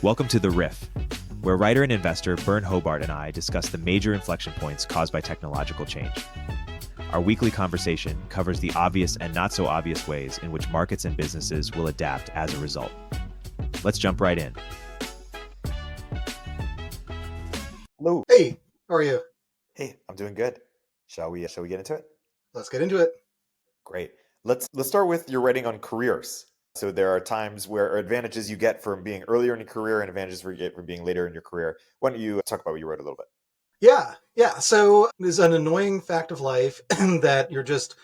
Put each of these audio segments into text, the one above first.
Welcome to The Riff, where writer and investor Byrne Hobart and I discuss the major inflection points caused by technological change. Our weekly conversation covers the obvious and not so obvious ways in which markets and businesses will adapt as a result. Let's jump right in. Hello. Hey, how are you? Hey, I'm doing good. Shall we get into it? Let's get into it. Great. Let's start with your writing on careers. So there are times where advantages you get from being earlier in your career and advantages you get from being later in your career. Why don't you talk about what you wrote a little bit? Yeah. So there's an annoying fact of life that you're just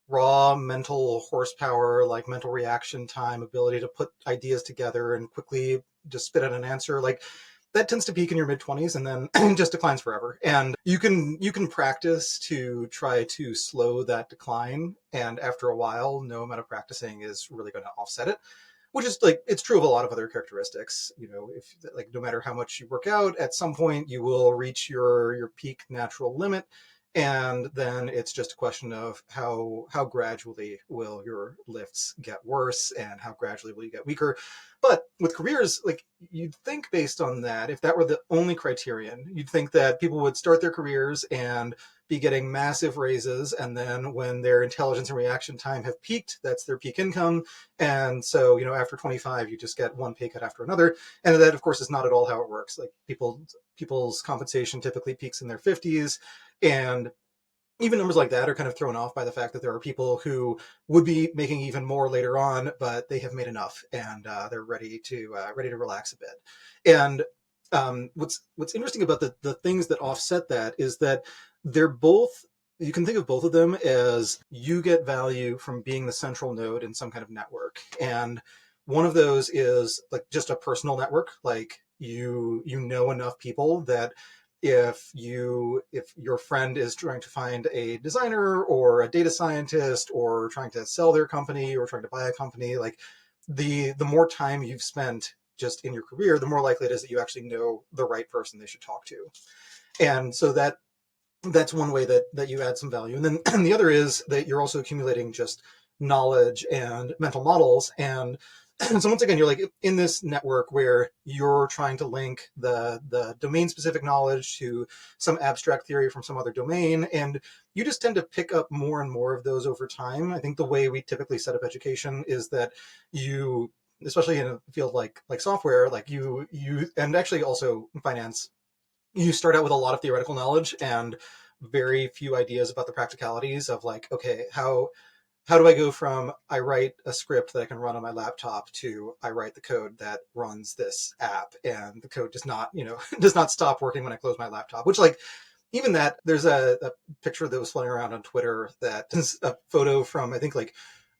raw mental horsepower, like mental reaction time, ability to put ideas together and quickly just spit out an answer. Like that tends to peak in your mid-20s and then just declines forever. And you can practice to try to slow that decline. And after a while, no amount of practicing is really going to offset it. Which is like, it's true of a lot of other characteristics. You know, if like no matter how much you work out, at some point you will reach your peak natural limit. And then it's just a question of how gradually will your lifts get worse and how gradually will you get weaker. But with careers, like you'd think based on that, if that were the only criterion, you'd think that people would start their careers and be getting massive raises. And then when their intelligence and reaction time have peaked, that's their peak income. And so, after 25, you just get one pay cut after another. And that, of course, is not at all how it works. Like people's compensation typically peaks in their 50s. And even numbers like that are kind of thrown off by the fact that there are people who would be making even more later on, but they have made enough and they're ready to relax a bit. And what's interesting about the things that offset that is that they're both. You can think of both of them as you get value from being the central node in some kind of network, and one of those is like just a personal network, like you know enough people that if your friend is trying to find a designer or a data scientist or trying to sell their company or trying to buy a company, like the more time you've spent just in your career, the more likely it is that you actually know the right person they should talk to. And so that's one way that you add some value. And then and the other is that you're also accumulating just knowledge and mental models. And so once again, you're like in this network where you're trying to link the domain specific knowledge to some abstract theory from some other domain. And you just tend to pick up more and more of those over time. I think the way we typically set up education is that you, especially in a field like software, like you and actually also finance, you start out with a lot of theoretical knowledge and very few ideas about the practicalities of like, okay, how do I go from I write a script that I can run on my laptop to I write the code that runs this app and the code does not, does not stop working when I close my laptop, which like even that there's a picture that was floating around on Twitter that is a photo from, I think like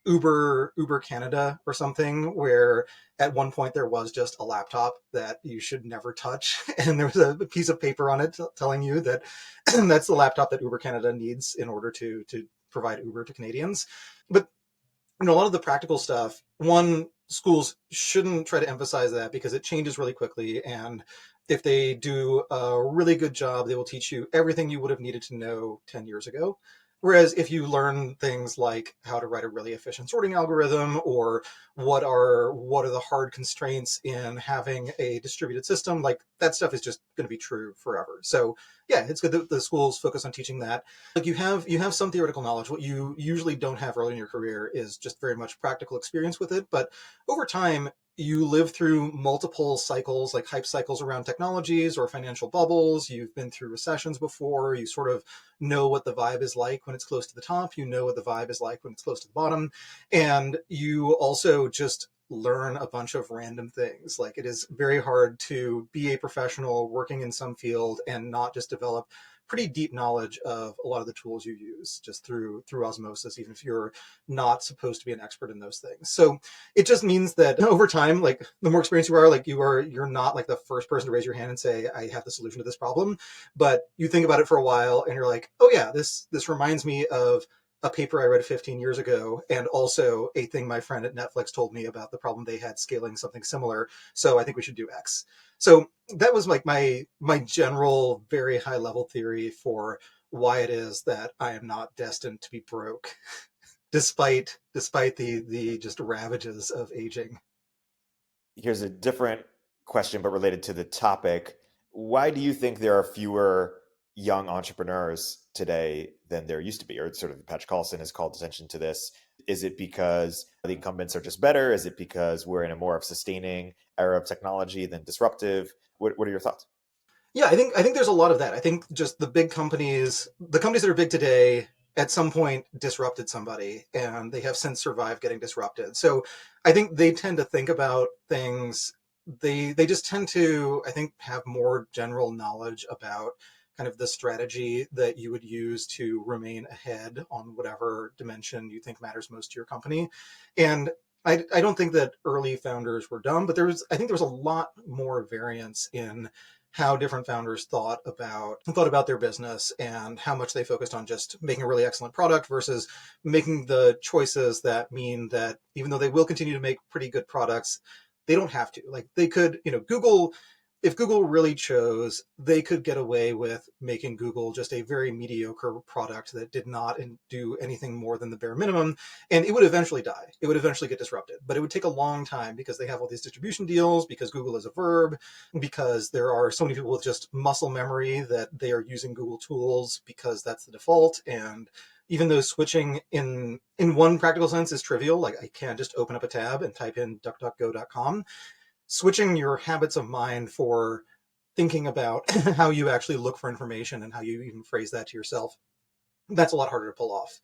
Uber Canada or something, where at one point there was just a laptop that you should never touch. And there was a piece of paper on it telling you that that's the laptop that Uber Canada needs in order to provide Uber to Canadians. But a lot of the practical stuff, schools shouldn't try to emphasize that because it changes really quickly. And if they do a really good job, they will teach you everything you would have needed to know 10 years ago. Whereas if you learn things like how to write a really efficient sorting algorithm or what are the hard constraints in having a distributed system, like that stuff is just going to be true forever. So yeah, it's good that the schools focus on teaching that. Like you have some theoretical knowledge. What you usually don't have early in your career is just very much practical experience with it. But over time, you live through multiple cycles, like hype cycles around technologies or financial bubbles. You've been through recessions before. You sort of know what the vibe is like when it's close to the top. You know what the vibe is like when it's close to the bottom. And you also just learn a bunch of random things. Like it is very hard to be a professional working in some field and not just develop pretty deep knowledge of a lot of the tools you use just through osmosis, even if you're not supposed to be an expert in those things. So it just means that over time, like the more experienced you are, like you're not like the first person to raise your hand and say, I have the solution to this problem. But you think about it for a while and you're like, oh yeah, this reminds me of a paper I read 15 years ago, and also a thing my friend at Netflix told me about the problem they had scaling something similar. So I think we should do X. So that was like my general, very high level theory for why it is that I am not destined to be broke, despite the just ravages of aging. Here's a different question, but related to the topic. Why do you think there are fewer young entrepreneurs today than there used to be? Or sort of Patrick Collison has called attention to this. Is it because the incumbents are just better? Is it because we're in a more of sustaining era of technology than disruptive? What are your thoughts? Yeah, I think there's a lot of that. I think just the companies that are big today at some point disrupted somebody, and they have since survived getting disrupted. So I think they tend to think about things. They just tend to, I think, have more general knowledge about kind of the strategy that you would use to remain ahead on whatever dimension you think matters most to your company. And I don't think that early founders were dumb, but I think there was a lot more variance in how different founders thought about their business and how much they focused on just making a really excellent product versus making the choices that mean that even though they will continue to make pretty good products, they don't have to. Like they could, Google, if Google really chose, they could get away with making Google just a very mediocre product that did not do anything more than the bare minimum, and it would eventually die. It would eventually get disrupted, but it would take a long time because they have all these distribution deals, because Google is a verb, because there are so many people with just muscle memory that they are using Google tools because that's the default. And even though switching in one practical sense is trivial, like I can just open up a tab and type in duckduckgo.com, switching your habits of mind for thinking about how you actually look for information and how you even phrase that to yourself, that's a lot harder to pull off.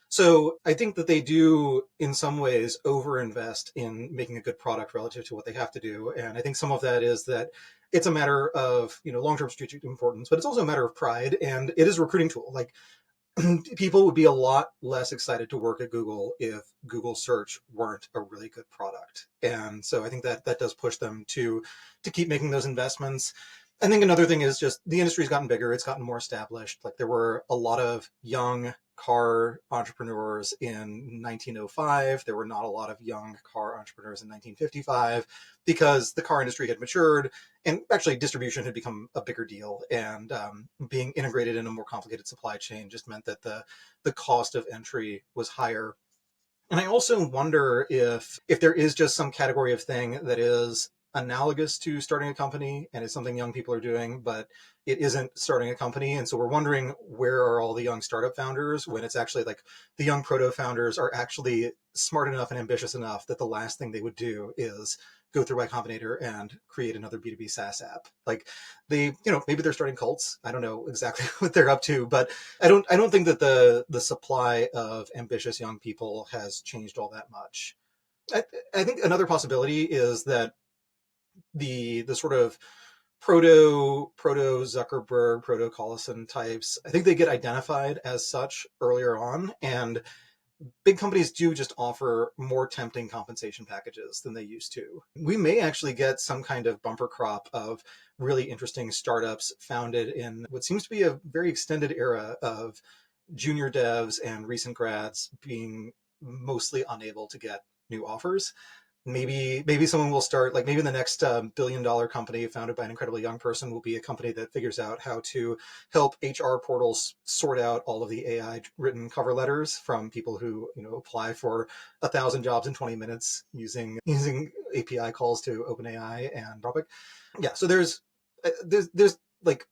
So I think that they do, in some ways, overinvest in making a good product relative to what they have to do. And I think some of that is that it's a matter of, long-term strategic importance, but it's also a matter of pride, and it is a recruiting tool. Like people would be a lot less excited to work at Google if Google search weren't a really good product. And so I think that does push them to keep making those investments. I think another thing is just the industry's gotten bigger. It's gotten more established. Like there were a lot of young car entrepreneurs in 1905. There were not a lot of young car entrepreneurs in 1955 because the car industry had matured and actually distribution had become a bigger deal. And being integrated in a more complicated supply chain just meant that the cost of entry was higher. And I also wonder if there is just some category of thing that is analogous to starting a company and is something young people are doing, but it isn't starting a company. And so we're wondering, where are all the young startup founders when it's actually like the young proto founders are actually smart enough and ambitious enough that the last thing they would do is go through Y Combinator and create another B2B SaaS app. Like maybe they're starting cults. I don't know exactly what they're up to, but I don't think that the supply of ambitious young people has changed all that much. I think another possibility is that the sort of proto Zuckerberg, proto Collison types, I think they get identified as such earlier on, and big companies do just offer more tempting compensation packages than they used to. We may actually get some kind of bumper crop of really interesting startups founded in what seems to be a very extended era of junior devs and recent grads being mostly unable to get new offers. Maybe someone will start, like maybe the next $1 billion company founded by an incredibly young person will be a company that figures out how to help HR portals sort out all of the AI written cover letters from people who apply for 1,000 jobs in 20 minutes using API calls to OpenAI and Anthropic. Yeah, so there's like,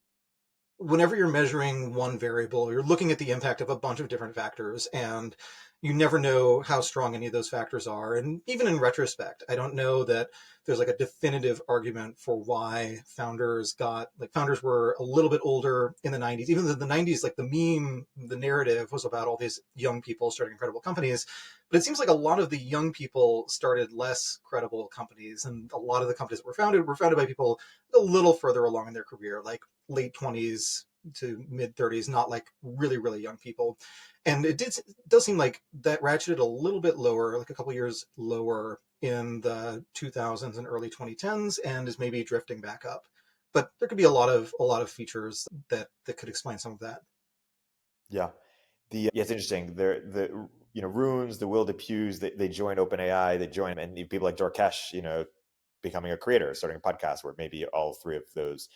whenever you're measuring one variable, you're looking at the impact of a bunch of different factors, and you never know how strong any of those factors are. And even in retrospect, I don't know that there's like a definitive argument for why founders were a little bit older in the 90s. Even though the 90s, like the narrative was about all these young people starting incredible companies. But it seems like a lot of the young people started less credible companies. And a lot of the companies that were founded by people a little further along in their career, like late 20s to mid 30s, not like really, really young people. And it does seem like that ratcheted a little bit lower, like a couple years lower in the 2000s and early 2010s, and is maybe drifting back up. But there could be a lot of features that could explain some of that. Yeah, it's interesting. The Runes, the Will DePues, they join OpenAI, they join, and people like Dorkesh, becoming a creator, starting a podcast, where maybe all three of those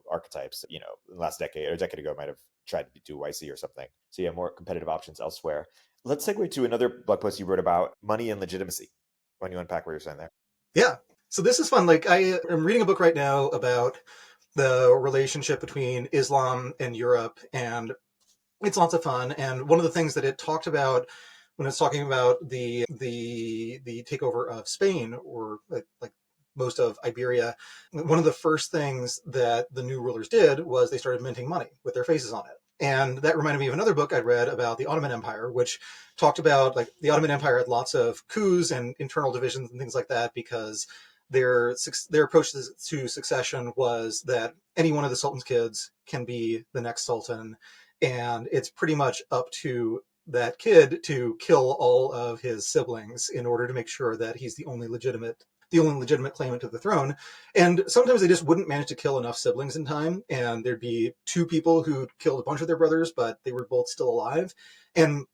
archetypes, in the last decade or a decade ago might have tried to do YC or something. So yeah, more competitive options elsewhere. Let's segue to another blog post you wrote about money and legitimacy. Why don't you unpack what you're saying there? Yeah. So this is fun. Like I am reading a book right now about the relationship between Islam and Europe, and it's lots of fun. And one of the things that it talked about when it's talking about the takeover of Spain, or like most of Iberia, one of the first things that the new rulers did was they started minting money with their faces on it. And that reminded me of another book I'd read about the Ottoman Empire, which talked about like the Ottoman Empire had lots of coups and internal divisions and things like that because their approach to succession was that any one of the sultan's kids can be the next sultan, and it's pretty much up to that kid to kill all of his siblings in order to make sure that he's the only legitimate claimant to the throne. And sometimes they just wouldn't manage to kill enough siblings in time, and there'd be two people who killed a bunch of their brothers, but they were both still alive. And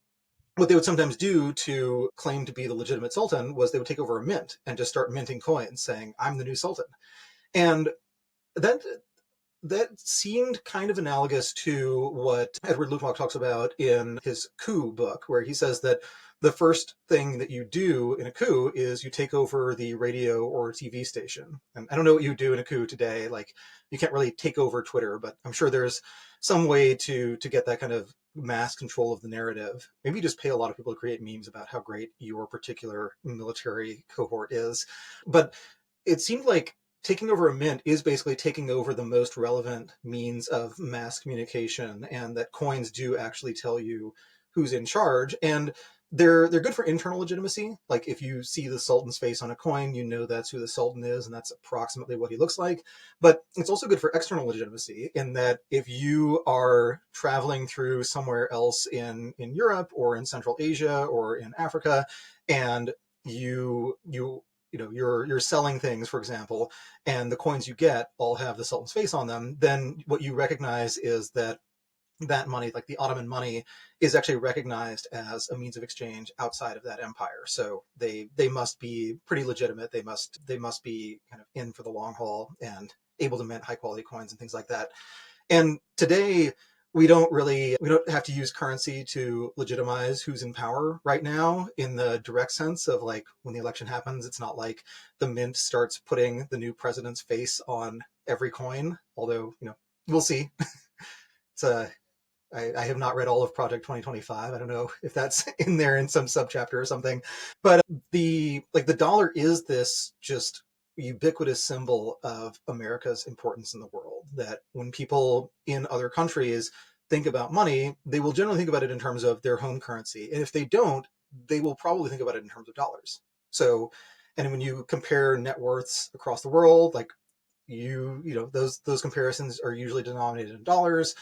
what they would sometimes do to claim to be the legitimate sultan was they would take over a mint and just start minting coins saying, I'm the new sultan. And that that seemed kind of analogous to what Edward Luttwak talks about in his coup book, where he says that the first thing that you do in a coup is you take over the radio or TV station. And I don't know what you do in a coup today. Like you can't really take over Twitter, but I'm sure there's some way to get that kind of mass control of the narrative. Maybe you just pay a lot of people to create memes about how great your particular military cohort is. But it seemed like taking over a mint is basically taking over the most relevant means of mass communication, and that coins do actually tell you who's in charge. And they're good for internal legitimacy. Like if you see the sultan's face on a coin, you know that's who the sultan is, and that's approximately what he looks like. But it's also good for external legitimacy in that if you are traveling through somewhere else in Europe or in Central Asia or in Africa, and you're selling things, for example, and the coins you get all have the sultan's face on them, then what you recognize is that money, like the Ottoman money, is actually recognized as a means of exchange outside of that empire. So they must be pretty legitimate. They must be kind of in for the long haul and able to mint high quality coins and things like that. And today we don't have to use currency to legitimize who's in power right now in the direct sense of like when the election happens. It's not like the mint starts putting the new president's face on every coin, although, we'll see. It's I have not read all of Project 2025. I don't know if that's in there in some subchapter or something, but the dollar is this just ubiquitous symbol of America's importance in the world. That when people in other countries think about money, they will generally think about it in terms of their home currency, and if they don't, they will probably think about it in terms of dollars. So, and when you compare net worths across the world, like those comparisons are usually denominated in dollars.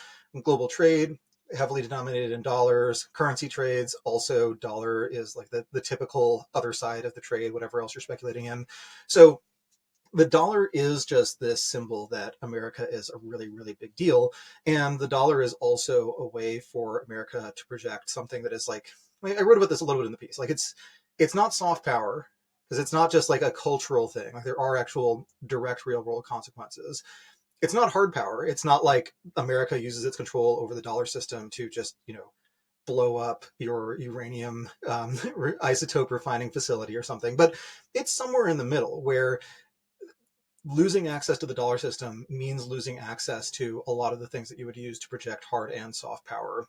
Global trade, heavily denominated in dollars. Currency trades, also dollar is like the typical other side of the trade, whatever else you're speculating in. So the dollar is just this symbol that America is a really, really big deal. And the dollar is also a way for America to project something that is like, I wrote about this a little bit in the piece. Like it's not soft power, because it's not just like a cultural thing. Like there are actual direct real world consequences. It's not hard power. It's not like America uses its control over the dollar system to just, blow up your uranium isotope refining facility or something. But it's somewhere in the middle where losing access to the dollar system means losing access to a lot of the things that you would use to project hard and soft power.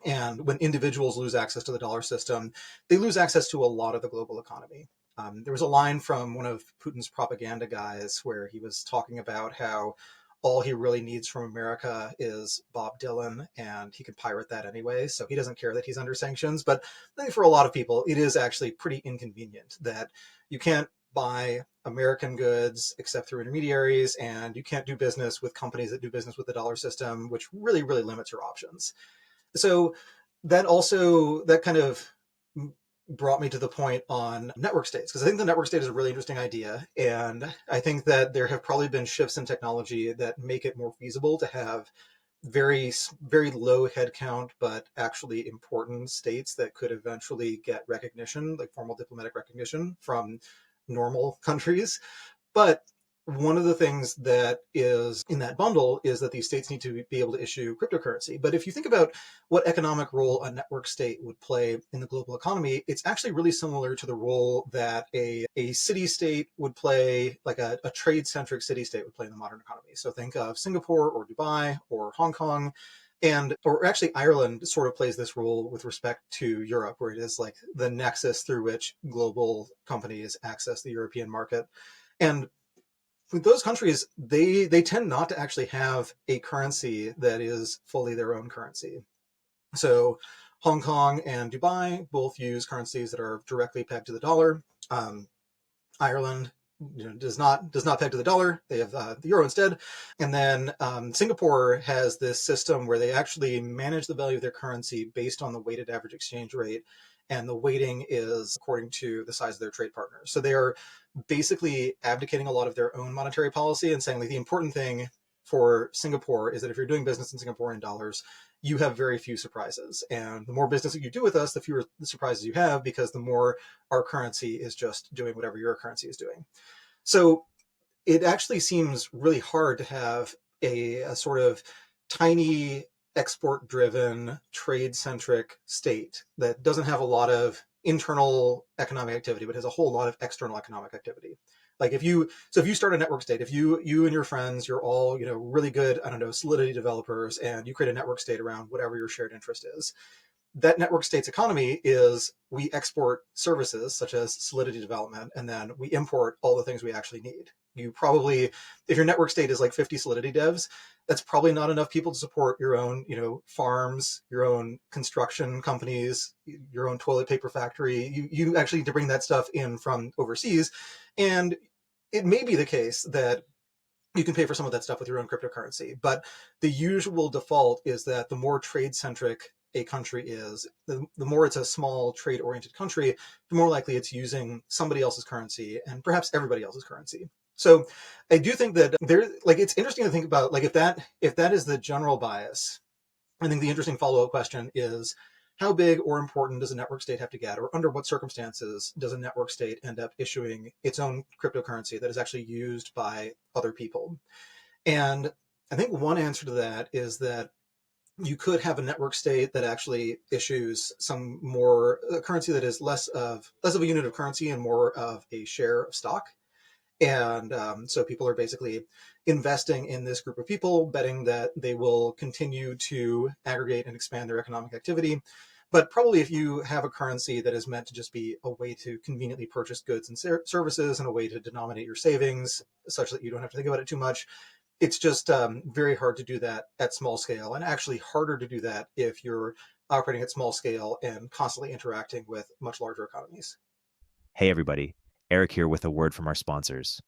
And when individuals lose access to the dollar system, they lose access to a lot of the global economy. There was a line from one of Putin's propaganda guys where he was talking about how all he really needs from America is Bob Dylan, and he can pirate that anyway, so he doesn't care that he's under sanctions. But I think for a lot of people, it is actually pretty inconvenient that you can't buy American goods except through intermediaries, and you can't do business with companies that do business with the dollar system, which really, really limits your options. So that kind of brought me to the point on network states, because I think the network state is a really interesting idea. And I think that there have probably been shifts in technology that make it more feasible to have very, very low headcount, but actually important states that could eventually get recognition, like formal diplomatic recognition from normal countries. But one of the things that is in that bundle is that these states need to be able to issue cryptocurrency. But if you think about what economic role a network state would play in the global economy, it's actually really similar to the role that a city state would play, like a trade-centric city state would play in the modern economy. So think of Singapore or Dubai or Hong Kong. Or actually Ireland sort of plays this role with respect to Europe, where it is like the nexus through which global companies access the European market. And with those countries, they tend not to actually have a currency that is fully their own currency. So Hong Kong and Dubai both use currencies that are directly pegged to the dollar. Ireland does not peg to the dollar. They have the euro instead. And then Singapore has this system where they actually manage the value of their currency based on the weighted average exchange rate. And the weighting is according to the size of their trade partners. So they are basically abdicating a lot of their own monetary policy and saying, like, the important thing for Singapore is that if you're doing business in Singaporean dollars, you have very few surprises. And the more business that you do with us, the fewer the surprises you have, because the more our currency is just doing whatever your currency is doing. So it actually seems really hard to have a sort of tiny export-driven, trade-centric state that doesn't have a lot of internal economic activity, but has a whole lot of external economic activity. Like if you start a network state, if you and your friends, you're all, really good, Solidity developers, and you create a network state around whatever your shared interest is, that network state's economy is we export services such as Solidity development, and then we import all the things we actually need. You probably, if your network state is like 50 Solidity devs, that's probably not enough people to support your own, farms, your own construction companies, your own toilet paper factory. You actually need to bring that stuff in from overseas. And it may be the case that you can pay for some of that stuff with your own cryptocurrency. But the usual default is that the more trade-centric a country is, the more it's a small trade-oriented country, the more likely it's using somebody else's currency and perhaps everybody else's currency. So I do think that it's interesting to think about, like, if that is the general bias. I think the interesting follow-up question is, how big or important does a network state have to get, or under what circumstances does a network state end up issuing its own cryptocurrency that is actually used by other people? And I think one answer to that is that you could have a network state that actually issues some more currency that is less of a unit of currency and more of a share of stock. And so people are basically investing in this group of people, betting that they will continue to aggregate and expand their economic activity. But probably if you have a currency that is meant to just be a way to conveniently purchase goods and services and a way to denominate your savings such that you don't have to think about it too much, it's just very hard to do that at small scale, and actually harder to do that if you're operating at small scale and constantly interacting with much larger economies. Hey everybody, Erik here with a word from our sponsors.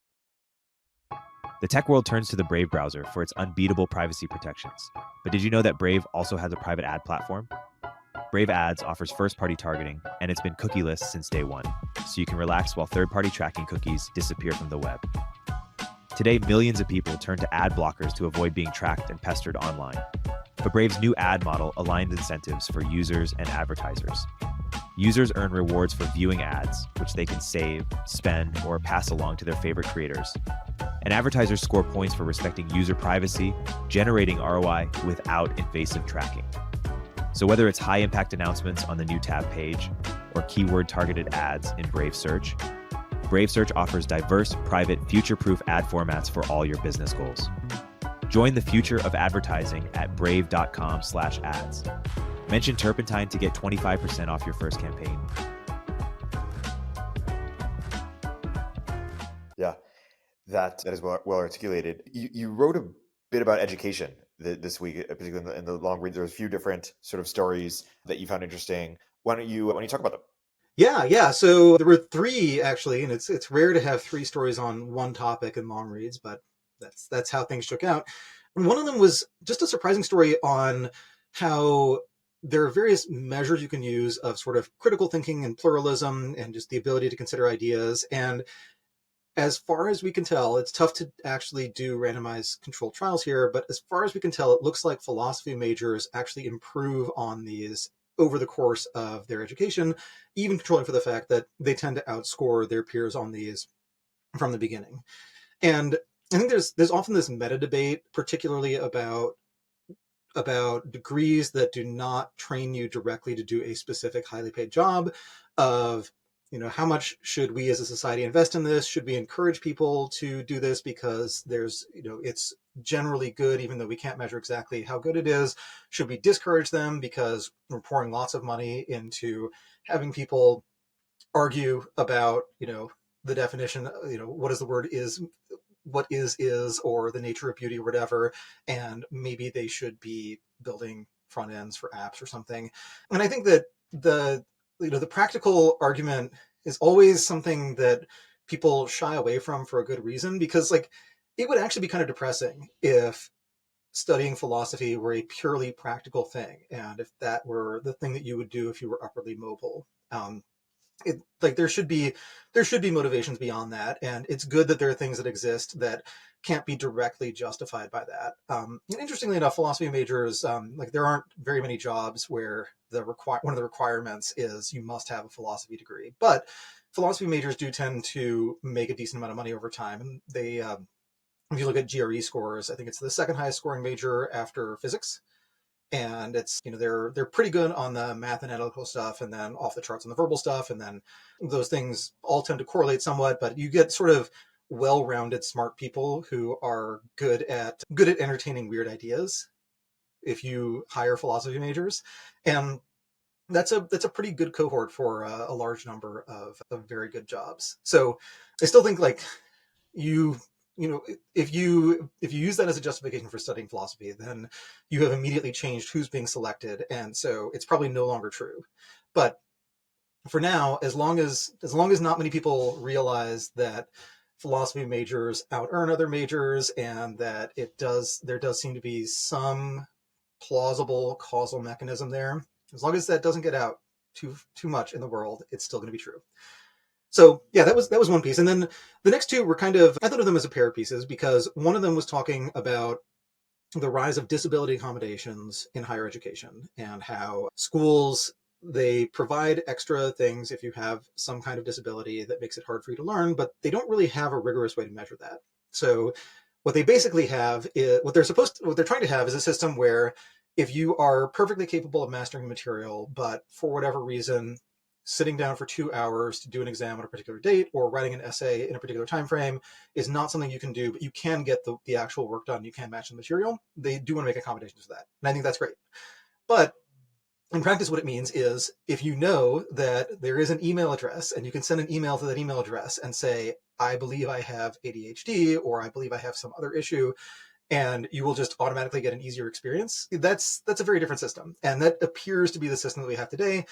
The tech world turns to the Brave browser for its unbeatable privacy protections. But did you know that Brave also has a private ad platform? Brave Ads offers first-party targeting, and it's been cookieless since day one, so you can relax while third-party tracking cookies disappear from the web. Today, millions of people turn to ad blockers to avoid being tracked and pestered online. But Brave's new ad model aligns incentives for users and advertisers. Users earn rewards for viewing ads, which they can save, spend, or pass along to their favorite creators. And advertisers score points for respecting user privacy, generating ROI without invasive tracking. So whether it's high-impact announcements on the new tab page or keyword-targeted ads in Brave Search offers diverse, private, future-proof ad formats for all your business goals. Join the future of advertising at brave.com/ads. Mention Turpentine to get 25% off your first campaign. Yeah, that is well articulated. You wrote a bit about education this week, particularly in the long read. There's a few different sort of stories that you found interesting. Why don't you talk about them? Yeah. So there were three actually, and it's rare to have three stories on one topic in long reads, but that's how things shook out. And one of them was just a surprising story on how there are various measures you can use of sort of critical thinking and pluralism and just the ability to consider ideas. And as far as we can tell, it's tough to actually do randomized controlled trials here, but as far as we can tell, it looks like philosophy majors actually improve on these over the course of their education, even controlling for the fact that they tend to outscore their peers on these from the beginning. And I think there's often this meta debate, particularly about degrees that do not train you directly to do a specific highly paid job, of, how much should we as a society invest in this? Should we encourage people to do this because it's generally good, even though we can't measure exactly how good it is? Should we discourage them because we're pouring lots of money into having people argue about, the definition, what is the word is, what is, or the nature of beauty or whatever, and maybe they should be building front ends for apps or something. And I think that the practical argument is always something that people shy away from for a good reason, because like it would actually be kind of depressing if studying philosophy were a purely practical thing, and if that were the thing that you would do if you were upwardly mobile. Like there should be motivations beyond that, and it's good that there are things that exist that can't be directly justified by that. And interestingly enough, philosophy majors, like there aren't very many jobs where one of the requirements is you must have a philosophy degree, but philosophy majors do tend to make a decent amount of money over time. And they, if you look at GRE scores, I think it's the second highest scoring major after physics. And it's, they're pretty good on the math and analytical stuff, and then off the charts on the verbal stuff, and then those things all tend to correlate somewhat, but you get sort of well-rounded smart people who are good at entertaining weird ideas if you hire philosophy majors. And that's a pretty good cohort for a large number of very good jobs. So I still think like you if you use that as a justification for studying philosophy, then you have immediately changed who's being selected, and so it's probably no longer true. But for now, as long as not many people realize that philosophy majors out earn other majors, and that there does seem to be some plausible causal mechanism there, as long as that doesn't get out too much in the world, it's still going to be true. So yeah, that was one piece. And then the next two were kind of, I thought of them as a pair of pieces, because one of them was talking about the rise of disability accommodations in higher education, and how schools, they provide extra things if you have some kind of disability that makes it hard for you to learn, but they don't really have a rigorous way to measure that. So what they basically have is, what they're trying to have is a system where if you are perfectly capable of mastering material, but for whatever reason, sitting down for 2 hours to do an exam on a particular date or writing an essay in a particular time frame is not something you can do, but you can get the actual work done. You can match the material. They do want to make accommodations for that. And I think that's great. But in practice, what it means is if you know that there is an email address and you can send an email to that email address and say, I believe I have ADHD, or I believe I have some other issue, and you will just automatically get an easier experience. That's a very different system. And that appears to be the system that we have today.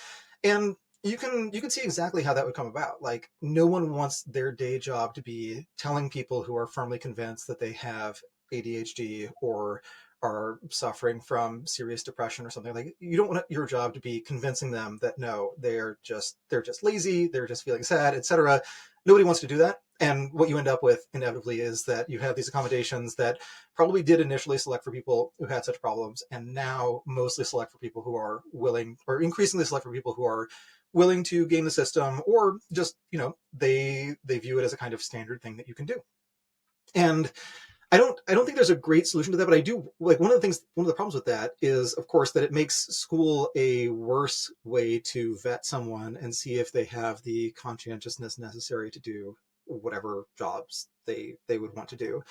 And you can see exactly how that would come about. Like, no one wants their day job to be telling people who are firmly convinced that they have ADHD or are suffering from serious depression or something. Like, you don't want your job to be convincing them that no, they're just lazy, they're just feeling sad, etc. Nobody wants to do that. And what you end up with inevitably is that you have these accommodations that probably did initially select for people who had such problems, and now mostly select for people who are willing, or increasingly select for people who are willing to game the system, or just, they view it as a kind of standard thing that you can do. And I don't think there's a great solution to that, but I do like one of the problems with that is, of course, that it makes school a worse way to vet someone and see if they have the conscientiousness necessary to do whatever jobs they would want to do.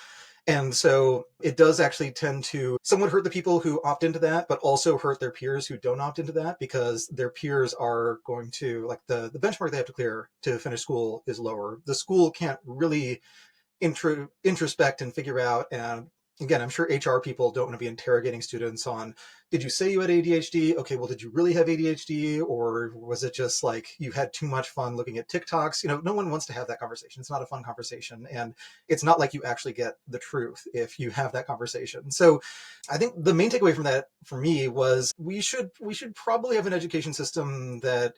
And so it does actually tend to somewhat hurt the people who opt into that, but also hurt their peers who don't opt into that, because their peers are going to, like, the benchmark they have to clear to finish school is lower. The school can't really introspect and figure out. And again, I'm sure HR people don't want to be interrogating students on, did you say you had ADHD? Okay, well, did you really have ADHD? Or was it just like you had too much fun looking at TikToks? No one wants to have that conversation. It's not a fun conversation. And it's not like you actually get the truth if you have that conversation. So I think the main takeaway from that for me was we should probably have an education system that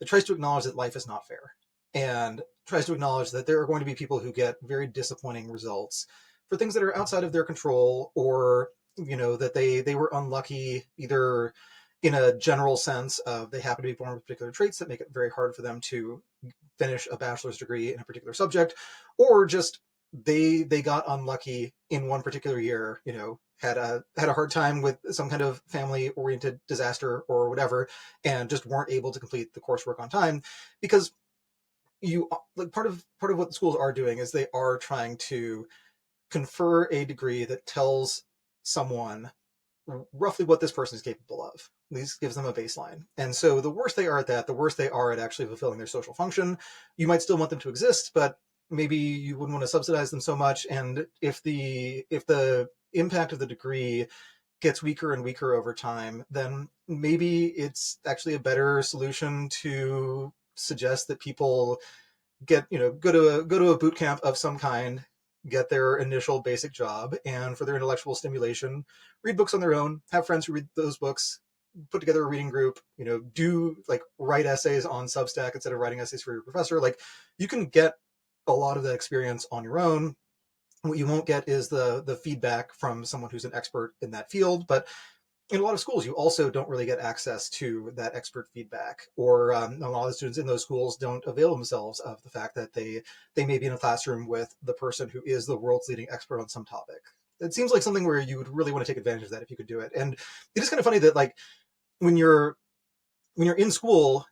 tries to acknowledge that life is not fair, and tries to acknowledge that there are going to be people who get very disappointing results for things that are outside of their control, or that they were unlucky, either in a general sense of they happen to be born with particular traits that make it very hard for them to finish a bachelor's degree in a particular subject, or just they got unlucky in one particular year, had a hard time with some kind of family oriented disaster or whatever, and just weren't able to complete the coursework on time. Because you like part of what the schools are doing is they are trying to confer a degree that tells someone roughly what this person is capable of. At least gives them a baseline. And so the worse they are at that, the worse they are at actually fulfilling their social function. You might still want them to exist, but maybe you wouldn't want to subsidize them so much. And if the impact of the degree gets weaker and weaker over time, then maybe it's actually a better solution to suggest that people get, go to a boot camp of some kind, get their initial basic job, and for their intellectual stimulation, read books on their own, have friends who read those books, put together a reading group, do like write essays on Substack instead of writing essays for your professor. Like, you can get a lot of that experience on your own. What you won't get is the feedback from someone who's an expert in that field. But in a lot of schools, you also don't really get access to that expert feedback, or a lot of students in those schools don't avail themselves of the fact that they may be in a classroom with the person who is the world's leading expert on some topic. It seems like something where you would really want to take advantage of that if you could do it. And it is kind of funny that, like, when you're in school,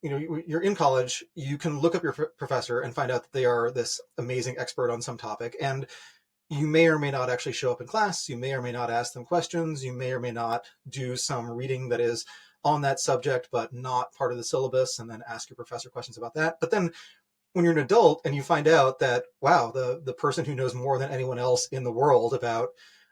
you're in college, you can look up your professor and find out that they are this amazing expert on some topic, and you may or may not actually show up in class. You may or may not ask them questions. You may or may not do some reading that is on that subject, but not part of the syllabus, and then ask your professor questions about that. But then when you're an adult and you find out that, wow, the person who knows more than anyone else in the world about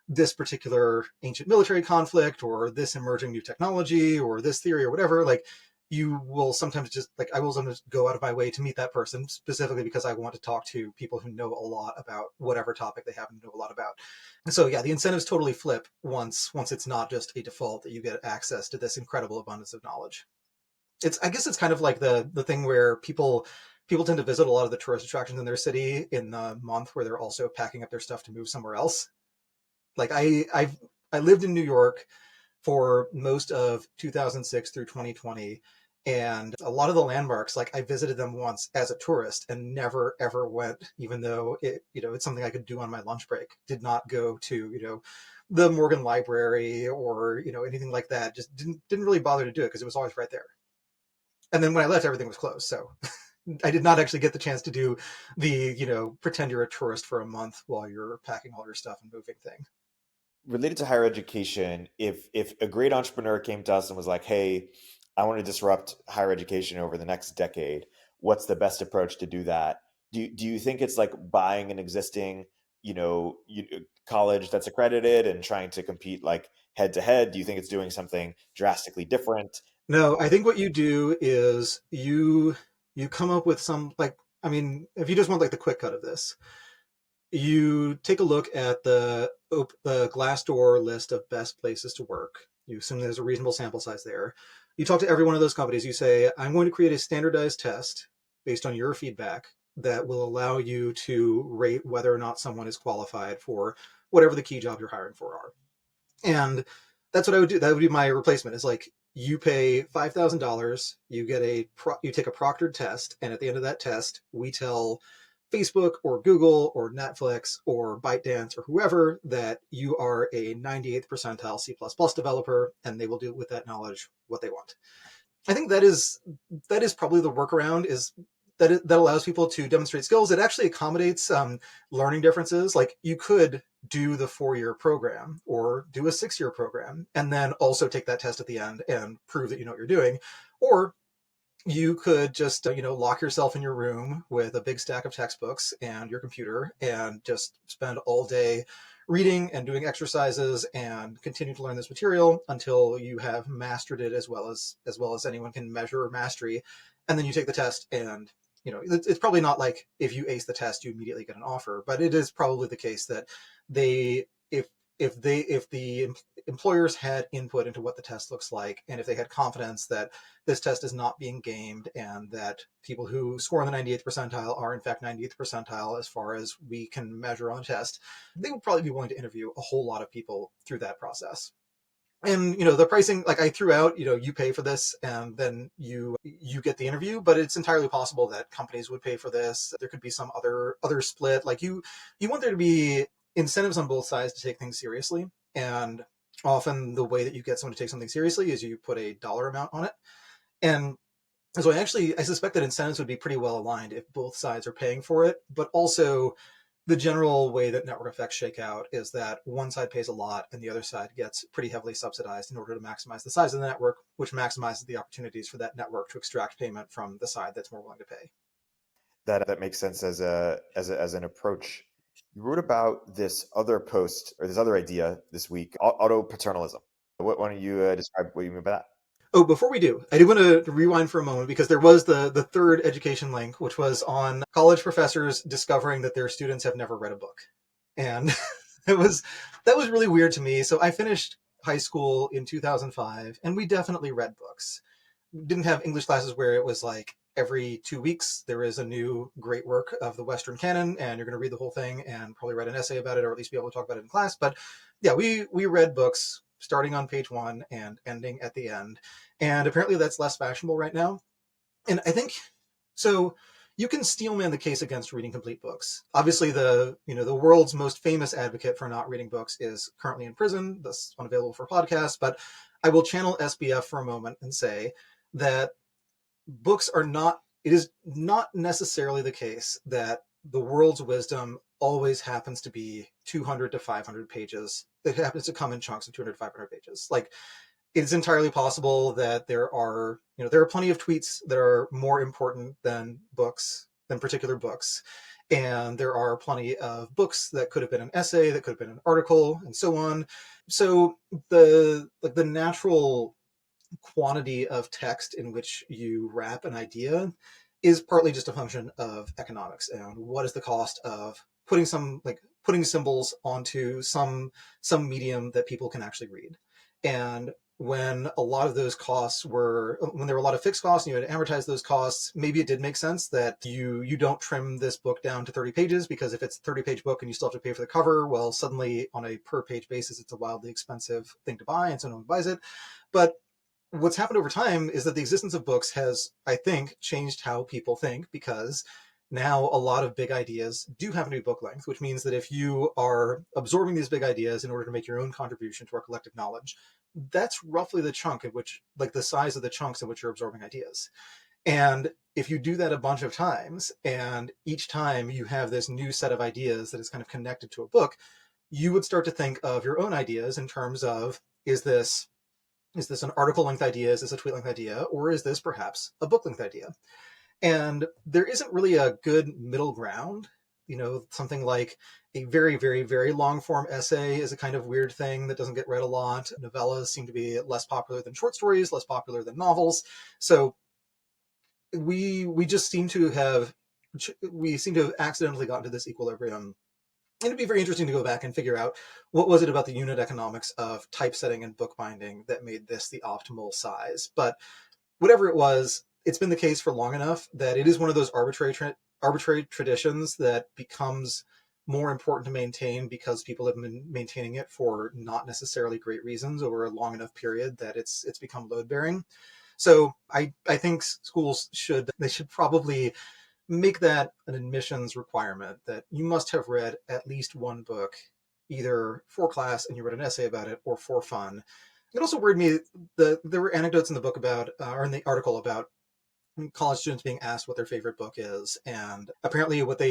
this particular ancient military conflict or this emerging new technology or this theory or whatever, like, you will sometimes just, like, I will sometimes go out of my way to meet that person specifically because I want to talk to people who know a lot about whatever topic they happen to know a lot about. And so, yeah, the incentives totally flip once it's not just a default that you get access to this incredible abundance of knowledge. I guess it's kind of like the thing where people tend to visit a lot of the tourist attractions in their city in the month where they're also packing up their stuff to move somewhere else. Like, I lived in New York for most of 2006 through 2020. And a lot of the landmarks, like, I visited them once as a tourist and never, ever went, even though it's something I could do on my lunch break. Did not go to, the Morgan Library or, anything like that. Just didn't really bother to do it because it was always right there. And then when I left, everything was closed. So I did not actually get the chance to do the, pretend you're a tourist for a month while you're packing all your stuff and moving thing. Related to higher education, if a great entrepreneur came to us and was like, hey, I want to disrupt higher education over the next decade, what's the best approach to do that? Do you think it's like buying an existing, college that's accredited and trying to compete like head to head? Do you think it's doing something drastically different? No, I think what you do is you come up with some, like, I mean, if you just want like the quick cut of this, you take a look at the Glassdoor list of best places to work. You assume there's a reasonable sample size there. You talk to every one of those companies. You say, I'm going to create a standardized test based on your feedback that will allow you to rate whether or not someone is qualified for whatever the key jobs you're hiring for are. And that's what I would do. That would be my replacement. Is like, you pay $5,000, you get you take a proctored test, and at the end of that test, we tell Facebook or Google or Netflix or ByteDance or whoever that you are a 98th percentile C++ developer, and they will do with that knowledge what they want. I think that is probably the workaround, is that allows people to demonstrate skills. It actually accommodates learning differences. Like, you could do the 4-year program or do a 6-year program and then also take that test at the end and prove that you know what you're doing. Or you could just, lock yourself in your room with a big stack of textbooks and your computer and just spend all day reading and doing exercises and continue to learn this material until you have mastered it as well as anyone can measure mastery. And then you take the test, and it's probably not like if you ace the test, you immediately get an offer, but it is probably the case that if the employers had input into what the test looks like, and if they had confidence that this test is not being gamed and that people who score in the 98th percentile are in fact 98th percentile as far as we can measure on a test, they would probably be willing to interview a whole lot of people through that process. And the pricing, like I threw out, you pay for this and then you get the interview, but it's entirely possible that companies would pay for this. There could be some other split. Like you want there to be incentives on both sides to take things seriously. And often the way that you get someone to take something seriously is you put a dollar amount on it. And so I suspect that incentives would be pretty well aligned if both sides are paying for it, but also the general way that network effects shake out is that one side pays a lot and the other side gets pretty heavily subsidized in order to maximize the size of the network, which maximizes the opportunities for that network to extract payment from the side that's more willing to pay. That makes sense as an approach. You wrote about this other post or this other idea this week, auto-paternalism. Why don't you describe what you mean by that? Oh, before we do, I do want to rewind for a moment because there was the third education link, which was on college professors discovering that their students have never read a book. And that was really weird to me. So I finished high school in 2005 and we definitely read books. We didn't have English classes where it was like every 2 weeks there is a new great work of the Western canon and you're going to read the whole thing and probably write an essay about it or at least be able to talk about it in class. But yeah, we read books starting on page 1 and ending at the end. And apparently that's less fashionable right now. And I think so. You can steelman the case against reading complete books. Obviously, the world's most famous advocate for not reading books is currently in prison. That's unavailable for podcasts. But I will channel SBF for a moment and say that books are not. It is not necessarily the case that the world's wisdom always happens to be 200 to 500 pages. It happens to come in chunks of 200 to 500 pages. Like, it's entirely possible that there are plenty of tweets that are more important than particular books. And there are plenty of books that could have been an essay, that could have been an article, and so on. So the natural quantity of text in which you wrap an idea is partly just a function of economics and what is the cost of putting symbols onto some medium that people can actually read. And when a lot of those costs when there were a lot of fixed costs and you had to amortize those costs, maybe it did make sense that you don't trim this book down to 30 pages, because if it's a 30-page book and you still have to pay for the cover, well, suddenly on a per page basis, it's a wildly expensive thing to buy and so no one buys it. But what's happened over time is that the existence of books has, I think, changed how people think, because now a lot of big ideas do happen to be book length, which means that if you are absorbing these big ideas in order to make your own contribution to our collective knowledge, that's roughly the chunk in which, like the size of the chunks in which you're absorbing ideas. And if you do that a bunch of times, and each time you have this new set of ideas that is kind of connected to a book, you would start to think of your own ideas in terms of, is this an article length idea? Is this a tweet length idea? Or is this perhaps a book length idea? And there isn't really a good middle ground. Something like a very, very, very long form essay is a kind of weird thing that doesn't get read a lot. Novellas seem to be less popular than short stories, less popular than novels. So we seem to have accidentally gotten to this equilibrium. And it'd be very interesting to go back and figure out what was it about the unit economics of typesetting and bookbinding that made this the optimal size. But whatever it was, it's been the case for long enough that it is one of those arbitrary traditions that becomes more important to maintain because people have been maintaining it for not necessarily great reasons over a long enough period that it's become load bearing. So I think schools should probably make that an admissions requirement that you must have read at least one book, either for class and you wrote an essay about it, or for fun. It also worried me that there were anecdotes in the book about, or in the article about, college students being asked what their favorite book is. And apparently what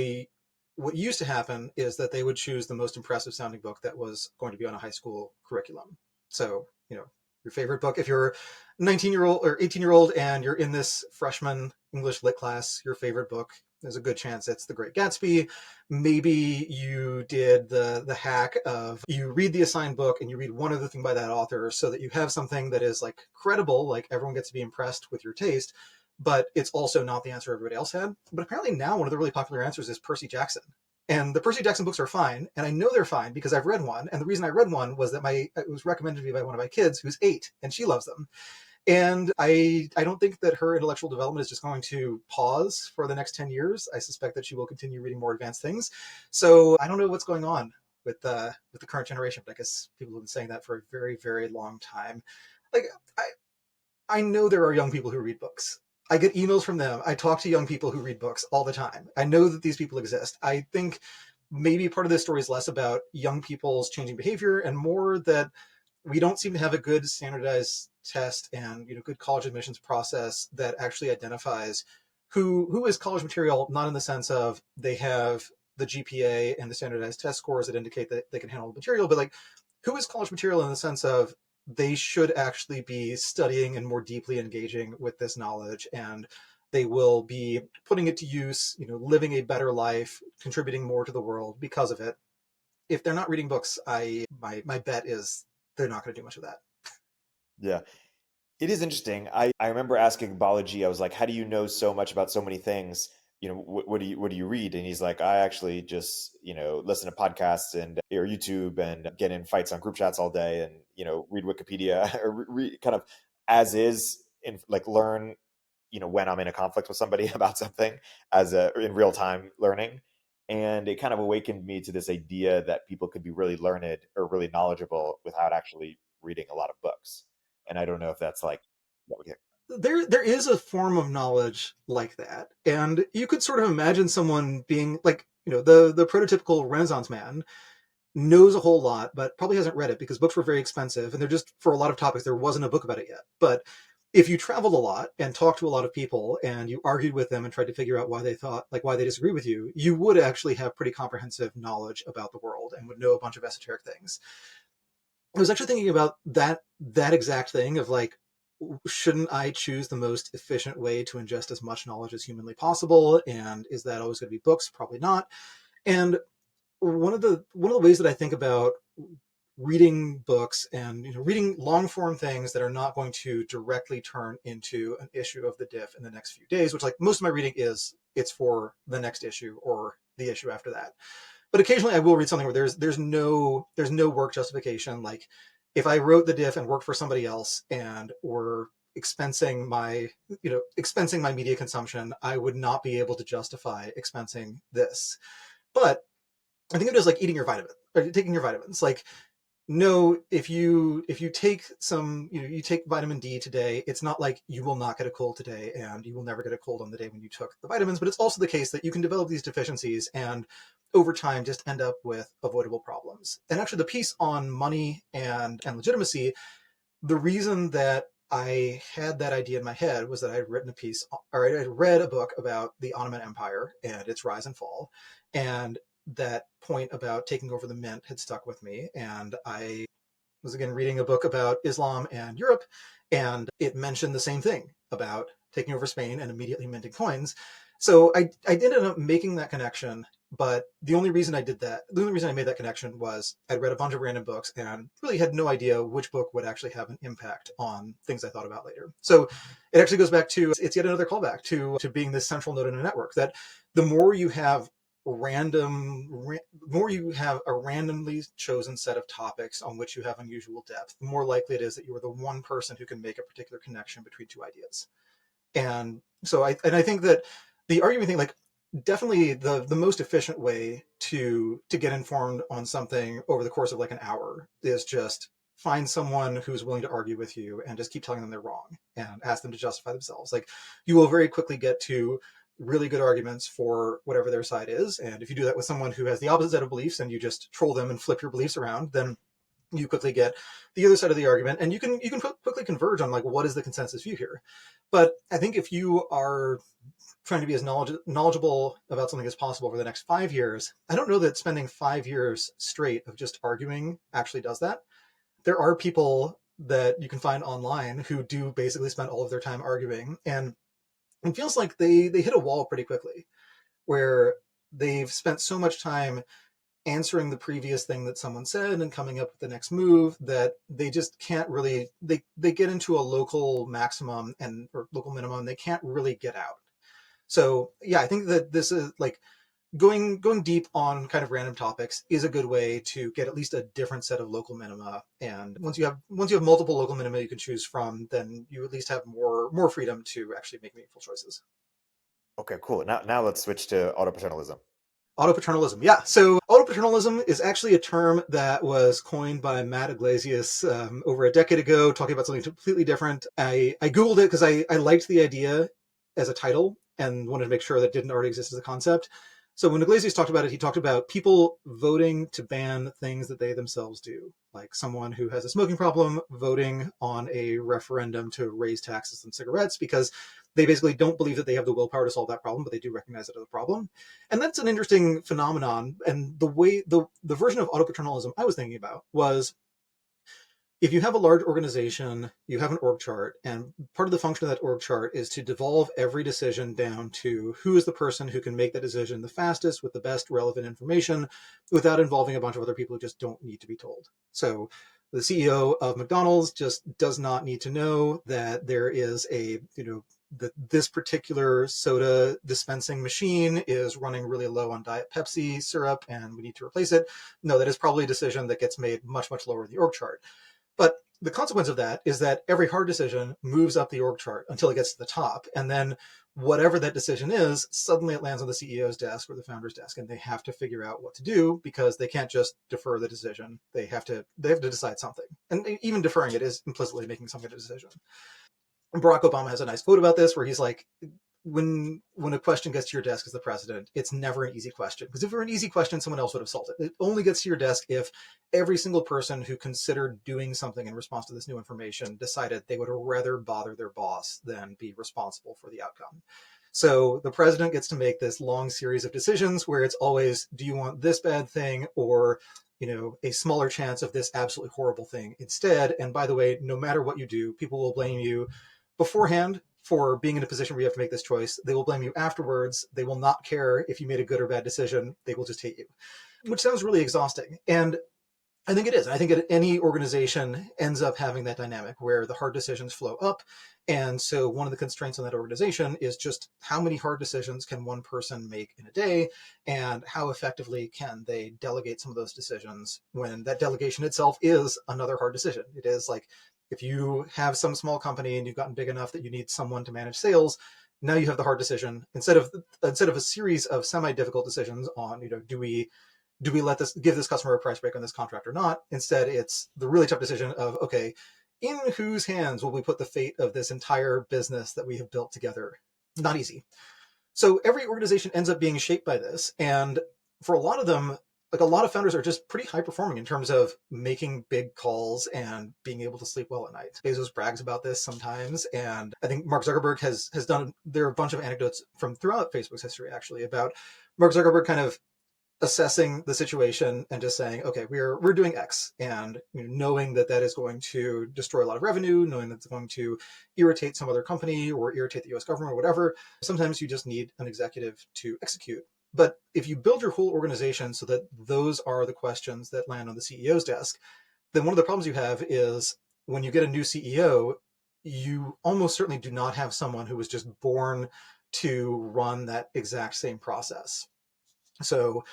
used to happen is that they would choose the most impressive sounding book that was going to be on a high school curriculum. So, your favorite book, if you're 19-year-old or 18-year-old and you're in this freshman English lit class, your favorite book, there's a good chance it's The Great Gatsby. Maybe you did the hack of you read the assigned book and you read one other thing by that author so that you have something that is like credible, like everyone gets to be impressed with your taste, but it's also not the answer everybody else had. But apparently now one of the really popular answers is Percy Jackson. And the Percy Jackson books are fine, and I know they're fine because I've read one. And the reason I read one was that it was recommended to me by one of my kids who's 8, and she loves them. And I don't think that her intellectual development is just going to pause for the next 10 years. I suspect that she will continue reading more advanced things. So I don't know what's going on with the current generation. But I guess people have been saying that for a very, very long time. Like I know there are young people who read books. I get emails from them. I talk to young people who read books all the time. I know that these people exist. I think maybe part of this story is less about young people's changing behavior and more that we don't seem to have a good standardized test and good college admissions process that actually identifies who is college material, not in the sense of they have the GPA and the standardized test scores that indicate that they can handle the material, but like who is college material in the sense of they should actually be studying and more deeply engaging with this knowledge, and they will be putting it to use, living a better life, contributing more to the world because of it. If they're not reading books, my bet is they're not going to do much of that. Yeah. It is interesting. I remember asking Balaji, I was like, how do you know so much about so many things? What do you read? And he's like, I actually just, listen to podcasts and or YouTube and get in fights on group chats all day and, read Wikipedia or read kind of as is and like learn, when I'm in a conflict with somebody about something in real time learning. And it kind of awakened me to this idea that people could be really learned or really knowledgeable without actually reading a lot of books. And I don't know if that's like what we get. There is a form of knowledge like that, and you could sort of imagine someone being like, the prototypical Renaissance man knows a whole lot, but probably hasn't read it because books were very expensive, and they're just for a lot of topics there wasn't a book about it yet. But if you traveled a lot and talked to a lot of people and you argued with them and tried to figure out why they disagree with you, you would actually have pretty comprehensive knowledge about the world and would know a bunch of esoteric things. I was actually thinking about that exact thing of like, shouldn't I choose the most efficient way to ingest as much knowledge as humanly possible? And is that always going to be books? Probably not. And one of the ways that I think about reading books and reading long form things that are not going to directly turn into an issue of the diff in the next few days, which like most of my reading it's for the next issue or the issue after that. But occasionally I will read something where there's no work justification. Like if I wrote the diff and worked for somebody else and were expensing my media consumption, I would not be able to justify expensing this. But I think of it as like eating your vitamin or taking your vitamins. Like, no, if you take some, you take vitamin D today, it's not like you will not get a cold today and you will never get a cold on the day when you took the vitamins, but it's also the case that you can develop these deficiencies and over time just end up with avoidable problems. And actually the piece on money and legitimacy, the reason that I had that idea in my head was that I had written a piece, or I had read a book about the Ottoman Empire and its rise and fall. And that point about taking over the mint had stuck with me. And I was again reading a book about Islam and Europe, and it mentioned the same thing about taking over Spain and immediately minting coins. So I ended up making that connection, but the only reason I made that connection was I'd read a bunch of random books and really had no idea which book would actually have an impact on things I thought about later. So it actually goes back to, it's yet another callback to being this central node in a network, that the more you have more you have a randomly chosen set of topics on which you have unusual depth, the more likely it is that you are the one person who can make a particular connection between two ideas. And so I think that the argument thing, like definitely the most efficient way to get informed on something over the course of like an hour is just find someone who's willing to argue with you and just keep telling them they're wrong and ask them to justify themselves. Like you will very quickly get to really good arguments for whatever their side is. And if you do that with someone who has the opposite set of beliefs and you just troll them and flip your beliefs around, then you quickly get the other side of the argument, and you can quickly converge on like what is the consensus view here. But I think if you are trying to be as knowledgeable about something as possible over the next 5 years, I don't know that spending 5 years straight of just arguing actually does that. There are people that you can find online who do basically spend all of their time arguing, and it feels like they hit a wall pretty quickly where they've spent so much time answering the previous thing that someone said and coming up with the next move that they just can't really, they get into a local maximum or local minimum, and they can't really get out. So yeah, I think that this is like going deep on kind of random topics is a good way to get at least a different set of local minima. And once you have multiple local minima you can choose from, then you at least have more freedom to actually make meaningful choices. Okay, cool. Now let's switch to auto-paternalism. Auto-paternalism. Yeah. So auto Auto-paternalism is actually a term that was coined by Matt Iglesias over a decade ago, talking about something completely different. I Googled it because I liked the idea as a title and wanted to make sure that it didn't already exist as a concept. So when Iglesias talked about it, he talked about people voting to ban things that they themselves do, like someone who has a smoking problem voting on a referendum to raise taxes on cigarettes because they basically don't believe that they have the willpower to solve that problem, but they do recognize it as a problem. And that's an interesting phenomenon. And the version of auto-paternalism I was thinking about was, if you have a large organization, you have an org chart, and part of the function of that org chart is to devolve every decision down to who is the person who can make that decision the fastest with the best relevant information without involving a bunch of other people who just don't need to be told. So the CEO of McDonald's just does not need to know that there is that this particular soda dispensing machine is running really low on Diet Pepsi syrup and we need to replace it. No, that is probably a decision that gets made much, much lower in the org chart. But the consequence of that is that every hard decision moves up the org chart until it gets to the top. And then whatever that decision is, suddenly it lands on the CEO's desk or the founder's desk, and they have to figure out what to do because they can't just defer the decision. They have to decide something. And even deferring it is implicitly making some kind of decision. Barack Obama has a nice quote about this where he's like, when a question gets to your desk as the president, it's never an easy question. Because if it were an easy question, someone else would have solved it. It only gets to your desk if every single person who considered doing something in response to this new information decided they would rather bother their boss than be responsible for the outcome. So the president gets to make this long series of decisions where it's always, do you want this bad thing or a smaller chance of this absolutely horrible thing instead? And by the way, no matter what you do, people will blame you beforehand for being in a position where you have to make this choice. They will blame you afterwards. They will not care if you made a good or bad decision. They will just hate you, which sounds really exhausting. And I think it is. I think any organization ends up having that dynamic where the hard decisions flow up. And so one of the constraints on that organization is just how many hard decisions can one person make in a day, and how effectively can they delegate some of those decisions when that delegation itself is another hard decision. It is like, if you have some small company and you've gotten big enough that you need someone to manage sales, now you have the hard decision instead of a series of semi-difficult decisions on, do we give this customer a price break on this contract or not? Instead, it's the really tough decision of, okay, in whose hands will we put the fate of this entire business that we have built together? Not easy. So every organization ends up being shaped by this. And for a lot of them, like a lot of founders are just pretty high performing in terms of making big calls and being able to sleep well at night. Bezos brags about this sometimes. And I think Mark Zuckerberg has done, there are a bunch of anecdotes from throughout Facebook's history actually about Mark Zuckerberg kind of assessing the situation and just saying, okay, we're doing X, and knowing that is going to destroy a lot of revenue, knowing that it's going to irritate some other company or irritate the US government or whatever. Sometimes you just need an executive to execute. But if you build your whole organization so that those are the questions that land on the CEO's desk, then one of the problems you have is when you get a new CEO, you almost certainly do not have someone who was just born to run that exact same process. So,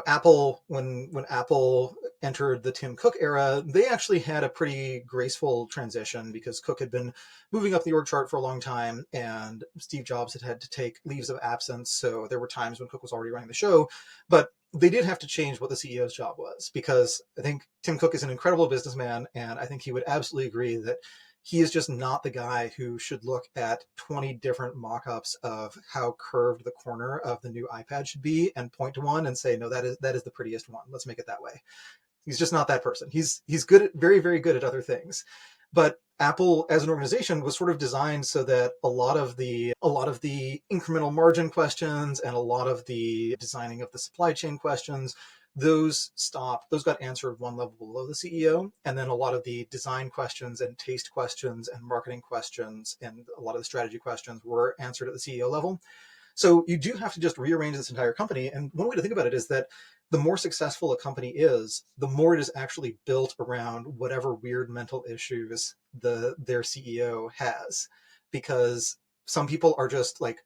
Apple, when Apple entered the Tim Cook era, they actually had a pretty graceful transition because Cook had been moving up the org chart for a long time and Steve Jobs had to take leaves of absence. So there were times when Cook was already running the show, but they did have to change what the CEO's job was, because I think Tim Cook is an incredible businessman. And I think he would absolutely agree that he is just not the guy who should look at 20 different mock-ups of how curved the corner of the new iPad should be and point to one and say, no, that is the prettiest one. Let's make it that way. He's just not that person. He's good at very, very good at other things. But Apple as an organization was sort of designed so that a lot of the incremental margin questions and a lot of the designing of the supply chain questions, those got answered one level below the CEO. And then a lot of the design questions and taste questions and marketing questions and a lot of the strategy questions were answered at the CEO level. So you do have to just rearrange this entire company. And one way to think about it is that the more successful a company is, the more it is actually built around whatever weird mental issues their CEO has. Because some people are just like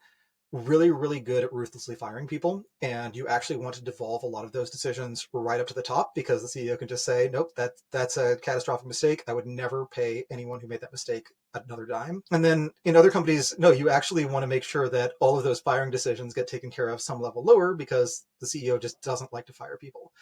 really, really good at ruthlessly firing people. And you actually want to devolve a lot of those decisions right up to the top, because the CEO can just say, nope, that's a catastrophic mistake. I would never pay anyone who made that mistake another dime. And then in other companies, no, you actually want to make sure that all of those firing decisions get taken care of some level lower, because the CEO just doesn't like to fire people.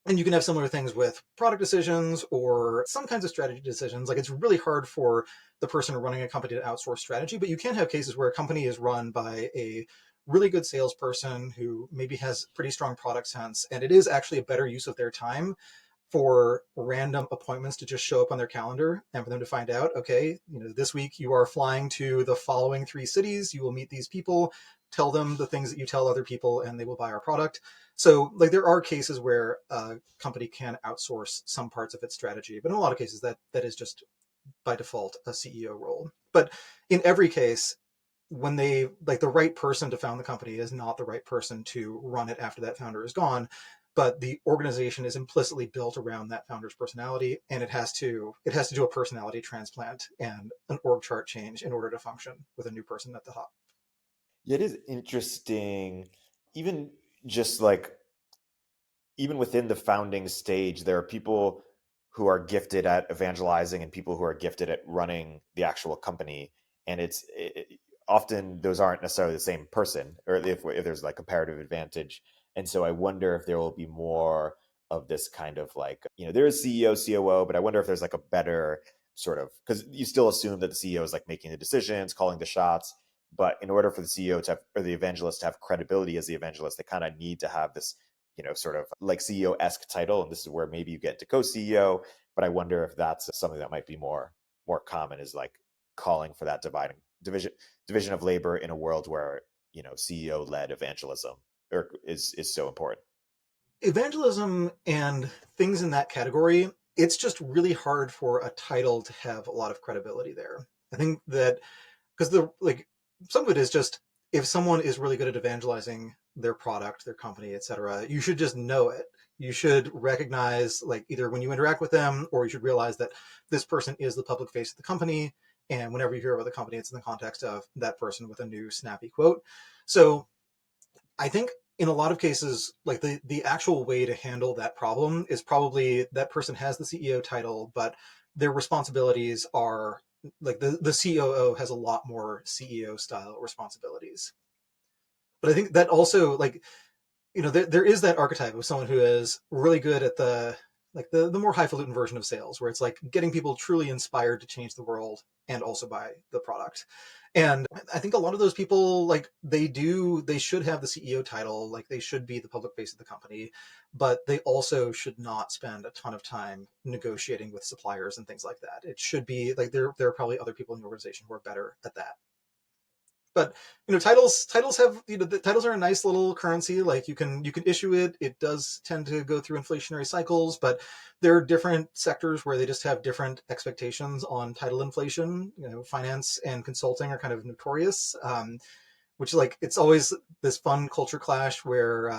And you can have similar things with product decisions or some kinds of strategy decisions. Like, it's really hard for the person running a company to outsource strategy, but you can have cases where a company is run by a really good salesperson who maybe has pretty strong product sense, and it is actually a better use of their time for random appointments to just show up on their calendar and for them to find out, okay, this week you are flying to the following 3 cities, you will meet these people, tell them the things that you tell other people, and they will buy our product. So like, there are cases where a company can outsource some parts of its strategy, but in a lot of cases that is just by default a CEO role. But in every case, when they like, the right person to found the company is not the right person to run it after that founder is gone, but the organization is implicitly built around that founder's personality, and it has to do a personality transplant and an org chart change in order to function with a new person at the top. Yeah, it is interesting. Even just like, even within the founding stage, there are people who are gifted at evangelizing and people who are gifted at running the actual company. And often those aren't necessarily the same person, or if there's like comparative advantage. And so I wonder if there will be more of this kind of like, there is CEO, COO, but I wonder if there's like a better sort of, because you still assume that the CEO is like making the decisions, calling the shots. But in order for the CEO to have, or the evangelist to have credibility as the evangelist, they kind of need to have this, sort of like CEO-esque title. And this is where maybe you get to co-CEO. But I wonder if that's something that might be more common, is like calling for that division of labor in a world where, CEO-led evangelism is so important. Evangelism and things in that category, it's just really hard for a title to have a lot of credibility there. I think that because some of it is just, if someone is really good at evangelizing their product, their company, etc., you should just know it. You should recognize, like, either when you interact with them, or you should realize that this person is the public face of the company. And whenever you hear about the company, it's in the context of that person with a new snappy quote. So I think in a lot of cases, like, the actual way to handle that problem is probably that person has the CEO title, but their responsibilities are like, the COO has a lot more CEO style responsibilities. But I think that also, like, there is that archetype of someone who is really good at the more highfalutin version of sales, where it's like getting people truly inspired to change the world and also buy the product. And I think a lot of those people, like, they should have the CEO title, like, they should be the public face of the company, but they also should not spend a ton of time negotiating with suppliers and things like that. It should be like, there are probably other people in the organization who are better at that. But titles have, the titles are a nice little currency. Like, you can issue it. It does tend to go through inflationary cycles, but there are different sectors where they just have different expectations on title inflation. Finance and consulting are kind of notorious, which, like, it's always this fun culture clash where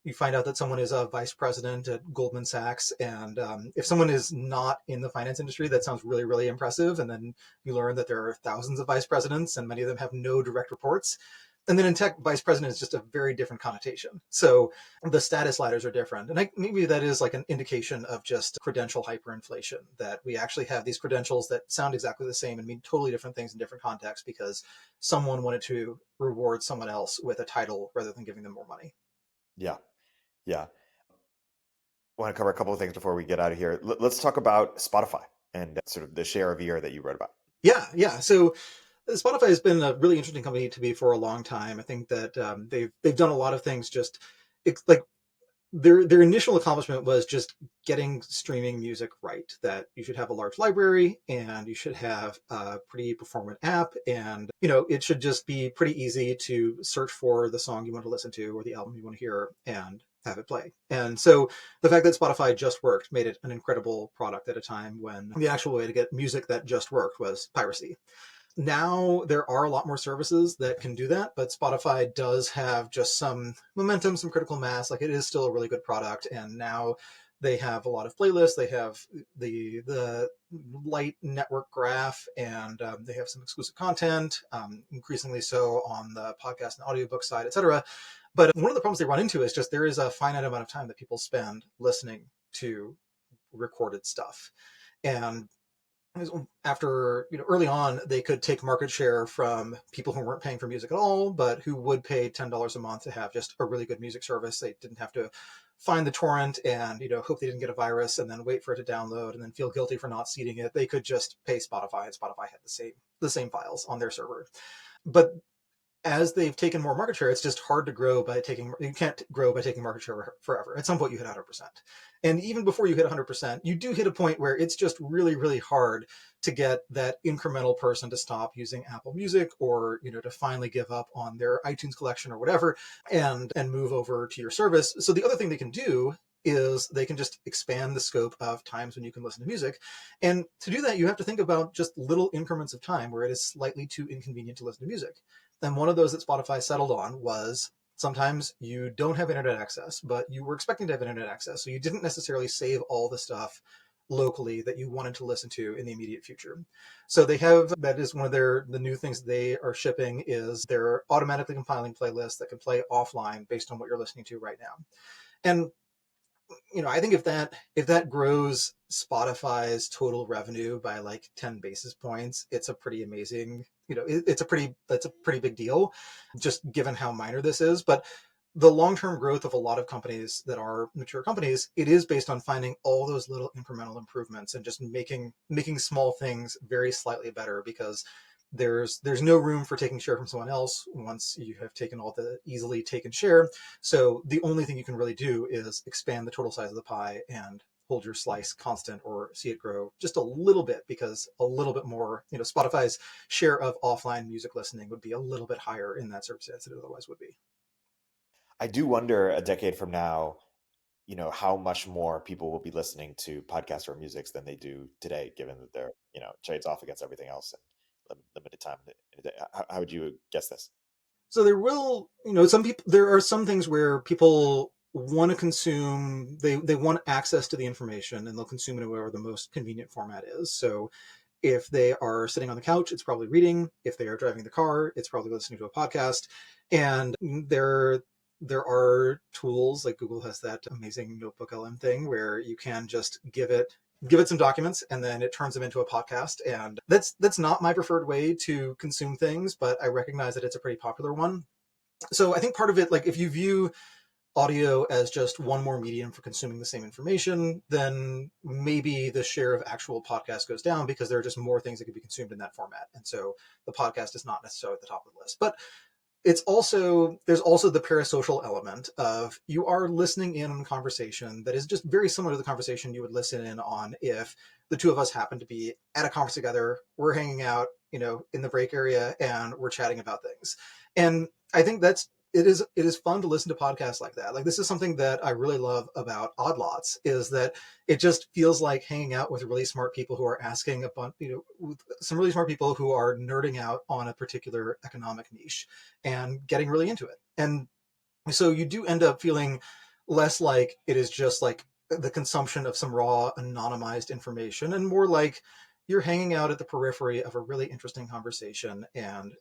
you find out that someone is a vice president at Goldman Sachs, and if someone is not in the finance industry, that sounds really, really impressive. And then you learn that there are thousands of vice presidents, and many of them have no direct reports. And then in tech, vice president is just a very different connotation. So the status ladders are different. And maybe that is like an indication of just credential hyperinflation, that we actually have these credentials that sound exactly the same and mean totally different things in different contexts, because someone wanted to reward someone else with a title rather than giving them more money. Yeah. I want to cover a couple of things before we get out of here. Let's talk about Spotify and sort of the share of ear that you wrote about. Yeah. So Spotify has been a really interesting company to me for a long time. I think that they've done a lot of things. Just like, their initial accomplishment was just getting streaming music right. That you should have a large library, and you should have a pretty performant app, and it should just be pretty easy to search for the song you want to listen to or the album you want to hear and have it play. And so the fact that Spotify just worked made it an incredible product at a time when the actual way to get music that just worked was piracy. Now there are a lot more services that can do that, but Spotify does have just some momentum, some critical mass. Like, it is still a really good product, and now They have a lot of playlists. They have the light network graph, and they have some exclusive content, increasingly so on the podcast and audiobook side, etc. But one of the problems they run into is just there is a finite amount of time that people spend listening to recorded stuff. And after, early on, they could take market share from people who weren't paying for music at all, but who would pay $10 a month to have just a really good music service. They didn't have to find the torrent and, hope they didn't get a virus and then wait for it to download and then feel guilty for not seeding it. They could just pay Spotify, and Spotify had the same files on their server. But as they've taken more market share, it's just hard to grow you can't grow by taking market share forever. At some point you hit 100%. And even before you hit 100%, you do hit a point where it's just really, really hard to get that incremental person to stop using Apple Music or, to finally give up on their iTunes collection or whatever and move over to your service. So the other thing they can do is they can just expand the scope of times when you can listen to music. And to do that, you have to think about just little increments of time where it is slightly too inconvenient to listen to music. And one of those that Spotify settled on was sometimes you don't have internet access, but you were expecting to have internet access. So you didn't necessarily save all the stuff locally that you wanted to listen to in the immediate future. So that is one of the new things they are shipping is they're automatically compiling playlists that can play offline based on what you're listening to right now. And I think if that grows Spotify's total revenue by like 10 basis points, it's a pretty amazing, that's a pretty big deal, just given how minor this is. But the long-term growth of a lot of companies that are mature companies, it is based on finding all those little incremental improvements and just making small things very slightly better, because there's no room for taking share from someone else once you have taken all the easily taken share. So the only thing you can really do is expand the total size of the pie and hold your slice constant or see it grow just a little bit, because a little bit more, Spotify's share of offline music listening would be a little bit higher in that circumstance than it otherwise would be. I do wonder a decade from now, how much more people will be listening to podcasts or music than they do today, given that they're, trades off against everything else and limited time in a day. How would you guess this? So there are some things where people want to consume, they want access to the information, and they'll consume it in whatever the most convenient format is. So if they are sitting on the couch, it's probably reading. If they are driving the car, it's probably listening to a podcast. And there are tools like Google has that amazing Notebook LM thing where you can just give it some documents and then it turns them into a podcast. And that's not my preferred way to consume things, but I recognize that it's a pretty popular one. So I think part of it, like if you view audio as just one more medium for consuming the same information, then maybe the share of actual podcast goes down because there are just more things that could be consumed in that format. And so the podcast is not necessarily at the top of the list. But there's also the parasocial element of you are listening in on a conversation that is just very similar to the conversation you would listen in on if the two of us happen to be at a conference together, we're hanging out, in the break area and we're chatting about things. And I think it is fun to listen to podcasts like that. Like this is something that I really love about Odd Lots, is that it just feels like hanging out with really smart people who are asking some really smart people who are nerding out on a particular economic niche and getting really into it. And so you do end up feeling less like it is just like the consumption of some raw anonymized information, and more like you're hanging out at the periphery of a really interesting conversation, and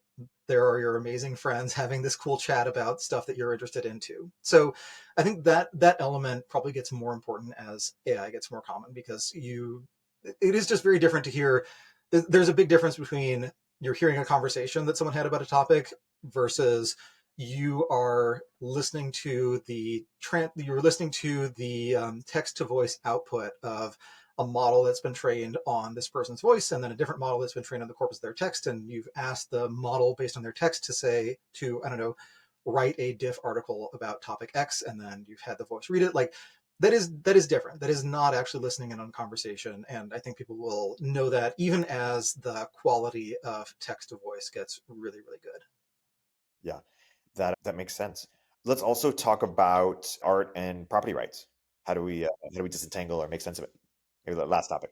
there are your amazing friends having this cool chat about stuff that you're interested into. So I think that element probably gets more important as AI gets more common, because it is just very different to hear. There's a big difference between you're hearing a conversation that someone had about a topic versus you are listening to the text to voice output of a model that's been trained on this person's voice, and then a different model that's been trained on the corpus of their text. And you've asked the model based on their text to write a diff article about topic X, and then you've had the voice read it. Like that is different. That is not actually listening in on conversation. And I think people will know that even as the quality of text to voice gets really, really good. Yeah, that makes sense. Let's also talk about art and property rights. How do we disentangle or make sense of it? Maybe the last topic.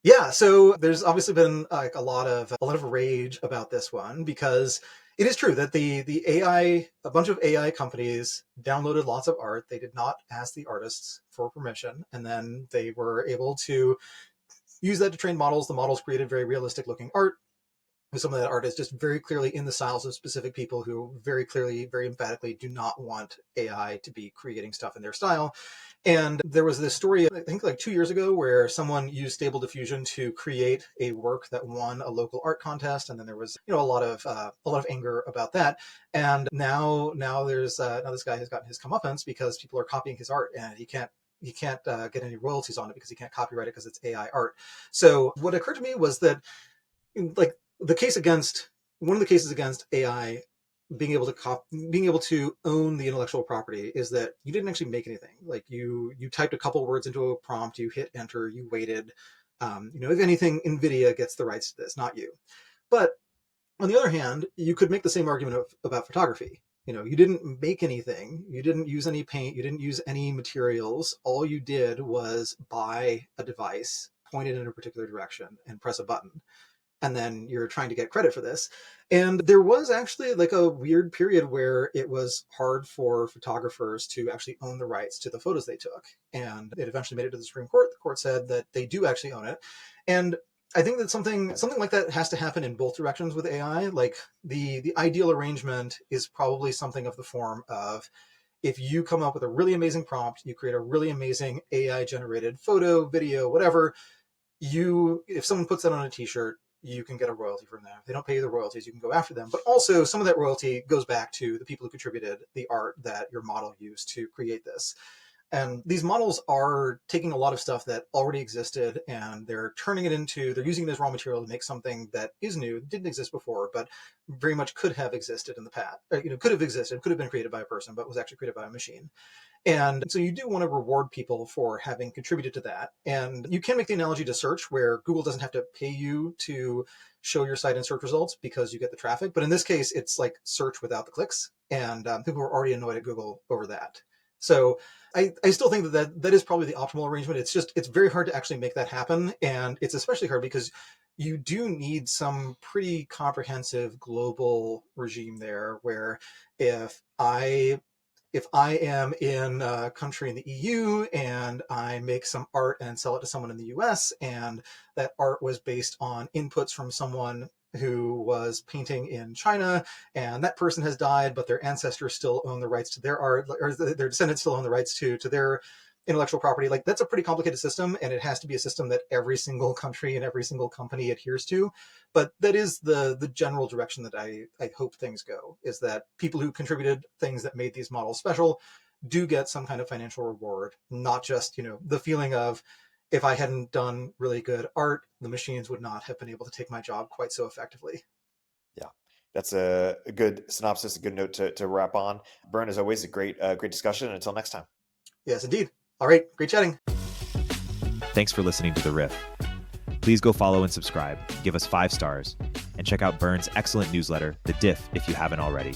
Yeah, so there's obviously been like a lot of rage about this one, because it is true that the AI, a bunch of AI companies downloaded lots of art. They did not ask the artists for permission, and then they were able to use that to train models. The models created very realistic looking art. Some of that art is just very clearly in the styles of specific people who very clearly, very emphatically do not want AI to be creating stuff in their style. And there was this story, I think like 2 years ago, where someone used Stable Diffusion to create a work that won a local art contest, and then there was, a lot of anger about that. And now there's now this guy has gotten his comeuppance because people are copying his art, and he can't get any royalties on it because he can't copyright it because it's AI art. So what occurred to me was that, like, one of the cases against AI being able to own the intellectual property is that you didn't actually make anything. Like you typed a couple words into a prompt, you hit enter, you waited. If anything, NVIDIA gets the rights to this, not you. But on the other hand, you could make the same argument about photography. You didn't make anything, you didn't use any paint, you didn't use any materials. All you did was buy a device, point it in a particular direction, and press a button. And then you're trying to get credit for this. And there was actually like a weird period where it was hard for photographers to actually own the rights to the photos they took. And it eventually made it to the Supreme Court. The court said that they do actually own it. And I think that something like that has to happen in both directions with AI. Like the ideal arrangement is probably something of the form of, if you come up with a really amazing prompt, you create a really amazing AI generated photo, video, whatever, if someone puts that on a t-shirt, you can get a royalty from them. If they don't pay you the royalties, you can go after them. But also some of that royalty goes back to the people who contributed the art that your model used to create this. And these models are taking a lot of stuff that already existed and they're using it as raw material to make something that is new, didn't exist before, but very much could have existed in the past. Could have been created by a person, but was actually created by a machine. And so you do want to reward people for having contributed to that. And you can make the analogy to search, where Google doesn't have to pay you to show your site in search results because you get the traffic. But in this case, it's like search without the clicks. And people are already annoyed at Google over that. So I still think that is probably the optimal arrangement. It's very hard to actually make that happen. And it's especially hard because you do need some pretty comprehensive global regime there, where if I am in a country in the EU and I make some art and sell it to someone in the US, and that art was based on inputs from someone who was painting in China, and that person has died, but their ancestors still own the rights to their art, or their descendants still own the rights to their intellectual property. Like, that's a pretty complicated system, and it has to be a system that every single country and every single company adheres to. But that is the general direction that I hope things go, is that people who contributed things that made these models special do get some kind of financial reward, not just, the feeling of, if I hadn't done really good art, the machines would not have been able to take my job quite so effectively. Yeah, that's a good synopsis, a good note to wrap on. Byrne, as always, a great discussion. And until next time. Yes, indeed. All right, great chatting. Thanks for listening to The Riff. Please go follow and subscribe, give us 5 stars, and check out Byrne's excellent newsletter, The Diff, if you haven't already.